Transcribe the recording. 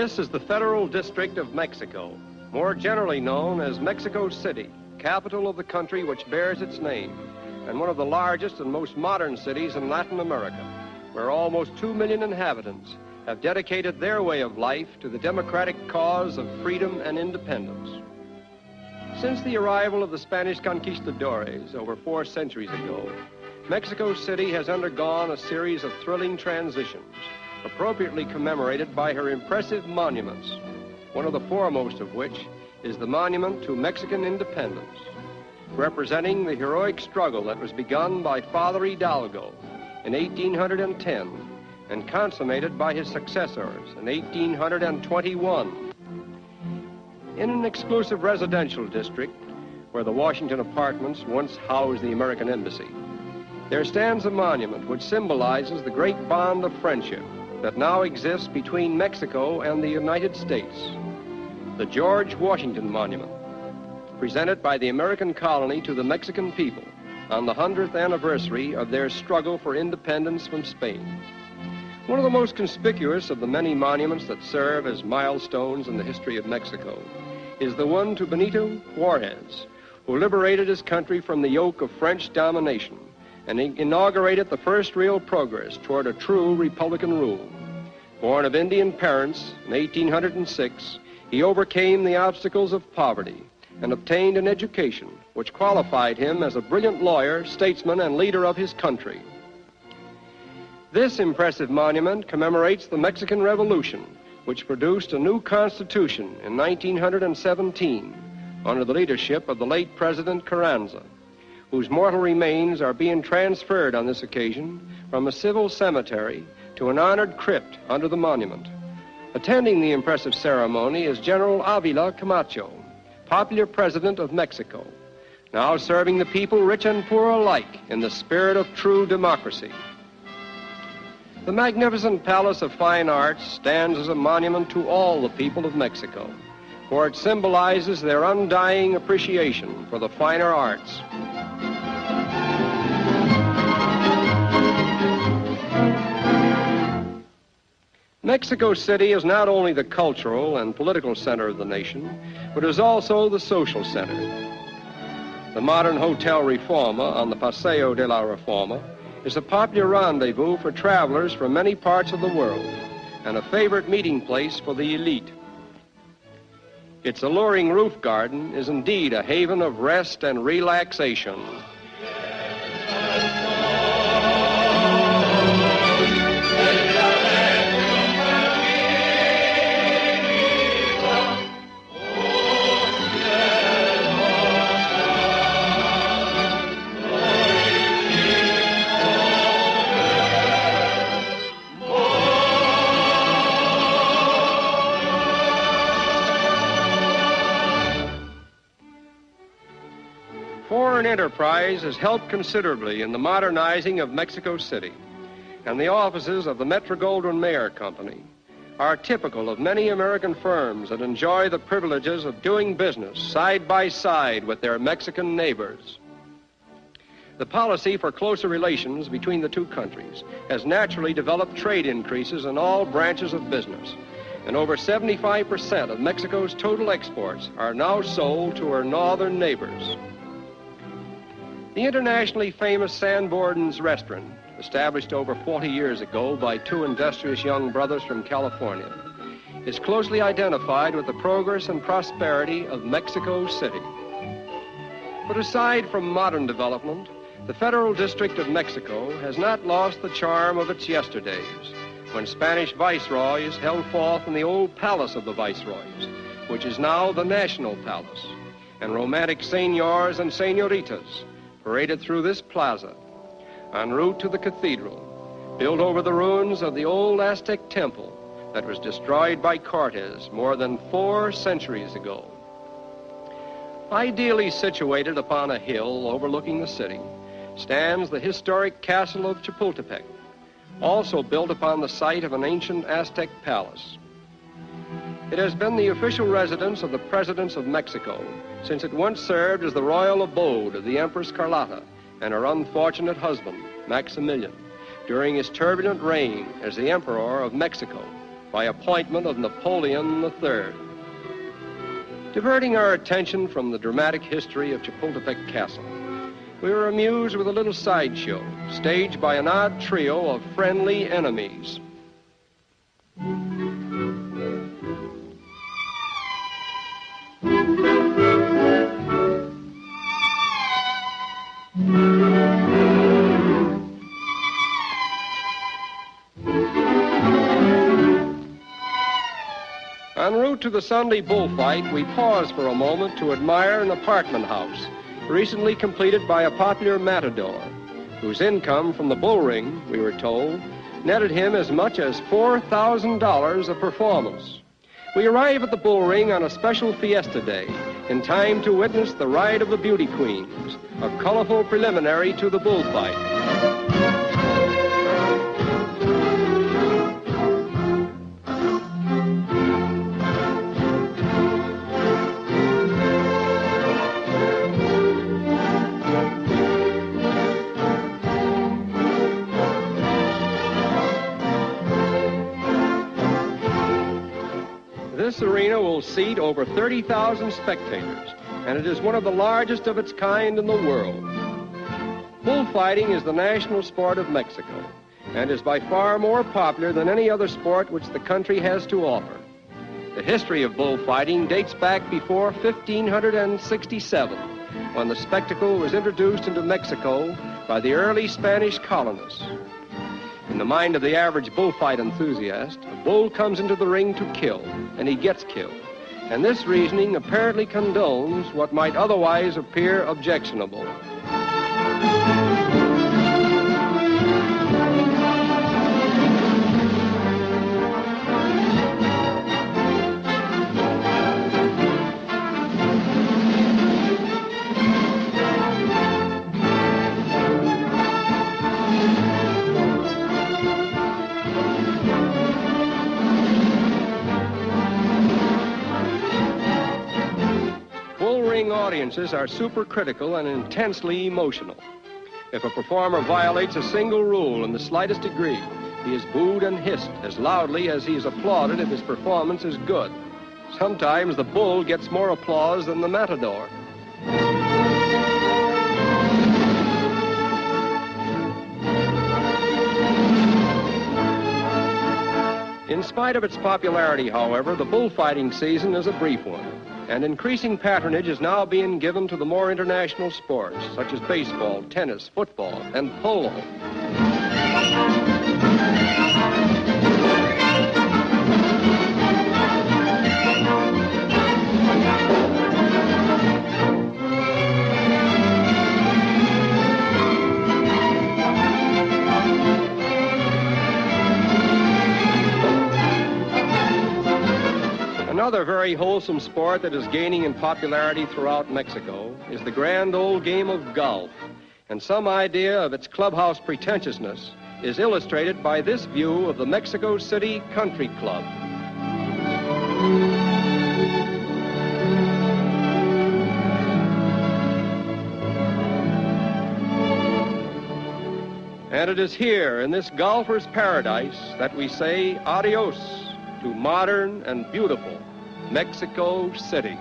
This is the Federal District of Mexico, more generally known as Mexico City, capital of the country which bears its name, and one of the largest and most modern cities in Latin America, where almost 2 million inhabitants have dedicated their way of life to the democratic cause of freedom and independence. Since the arrival of the Spanish conquistadores over 4 centuries ago, Mexico City has undergone a series of thrilling transitions, appropriately commemorated by her impressive monuments, one of the foremost of which is the monument to Mexican independence, representing the heroic struggle that was begun by Father Hidalgo in 1810 and consummated by his successors in 1821. In an exclusive residential district where the Washington Apartments once housed the American Embassy, there stands a monument which symbolizes the great bond of friendship that now exists between Mexico and the United States, the George Washington Monument, presented by the American colony to the Mexican people on the 100th anniversary of their struggle for independence from Spain. One of the most conspicuous of the many monuments that serve as milestones in the history of Mexico is the one to Benito Juarez, who liberated his country from the yoke of French domination and inaugurated the first real progress toward a true Republican rule. Born of Indian parents in 1806, he overcame the obstacles of poverty and obtained an education which qualified him as a brilliant lawyer, statesman, and leader of his country. This impressive monument commemorates the Mexican Revolution, which produced a new constitution in 1917 under the leadership of the late President Carranza, whose mortal remains are being transferred on this occasion from a civil cemetery to an honored crypt under the monument. Attending the impressive ceremony is General Avila Camacho, popular president of Mexico, now serving the people, rich and poor alike, in the spirit of true democracy. The magnificent Palace of Fine Arts stands as a monument to all the people of Mexico, for it symbolizes their undying appreciation for the finer arts. Mexico City is not only the cultural and political center of the nation, but is also the social center. The modern Hotel Reforma on the Paseo de la Reforma is a popular rendezvous for travelers from many parts of the world and a favorite meeting place for the elite. Its alluring roof garden is indeed a haven of rest and relaxation. Foreign enterprise has helped considerably in the modernizing of Mexico City, and the offices of the Metro Goldwyn Mayer Company are typical of many American firms that enjoy the privileges of doing business side by side with their Mexican neighbors. The policy for closer relations between the two countries has naturally developed trade increases in all branches of business, and over 75% of Mexico's total exports are now sold to her northern neighbors. The internationally famous Sanborns restaurant, established over 40 years ago by 2 industrious young brothers from California, is closely identified with the progress and prosperity of Mexico City. But aside from modern development, the Federal District of Mexico has not lost the charm of its yesterdays, when Spanish viceroys held forth in the old palace of the viceroys, which is now the National Palace, and romantic senors and senoritas paraded through this plaza en route to the cathedral, built over the ruins of the old Aztec temple that was destroyed by Cortez more than 4 centuries ago. Ideally situated upon a hill overlooking the city stands the historic castle of Chapultepec, also built upon the site of an ancient Aztec palace. It has been the official residence of the presidents of Mexico since it once served as the royal abode of the Empress Carlotta and her unfortunate husband, Maximilian, during his turbulent reign as the Emperor of Mexico by appointment of Napoleon III. Diverting our attention from the dramatic history of Chapultepec Castle, we were amused with a little sideshow staged by an odd trio of friendly enemies. En route to the Sunday bullfight, we paused for a moment to admire an apartment house recently completed by a popular matador, whose income from the bull ring, we were told, netted him as much as $4,000 a performance. We arrive at the bull ring on a special fiesta day, in time to witness the ride of the beauty queens, a colorful preliminary to the bullfight. This arena will seat over 30,000 spectators, and it is one of the largest of its kind in the world. Bullfighting is the national sport of Mexico, and is by far more popular than any other sport which the country has to offer. The history of bullfighting dates back before 1567, when the spectacle was introduced into Mexico by the early Spanish colonists. In the mind of the average bullfight enthusiast, a bull comes into the ring to kill, and he gets killed. And this reasoning apparently condones what might otherwise appear objectionable. Audiences are supercritical and intensely emotional. If a performer violates a single rule in the slightest degree, he is booed and hissed as loudly as he is applauded if his performance is good. Sometimes the bull gets more applause than the matador. In spite of its popularity, however, the bullfighting season is a brief one, and increasing patronage is now being given to the more international sports, such as baseball, tennis, football, and polo. Another very wholesome sport that is gaining in popularity throughout Mexico is the grand old game of golf, and some idea of its clubhouse pretentiousness is illustrated by this view of the Mexico City Country Club. And it is here, in this golfer's paradise, that we say adios to modern and beautiful Mexico City.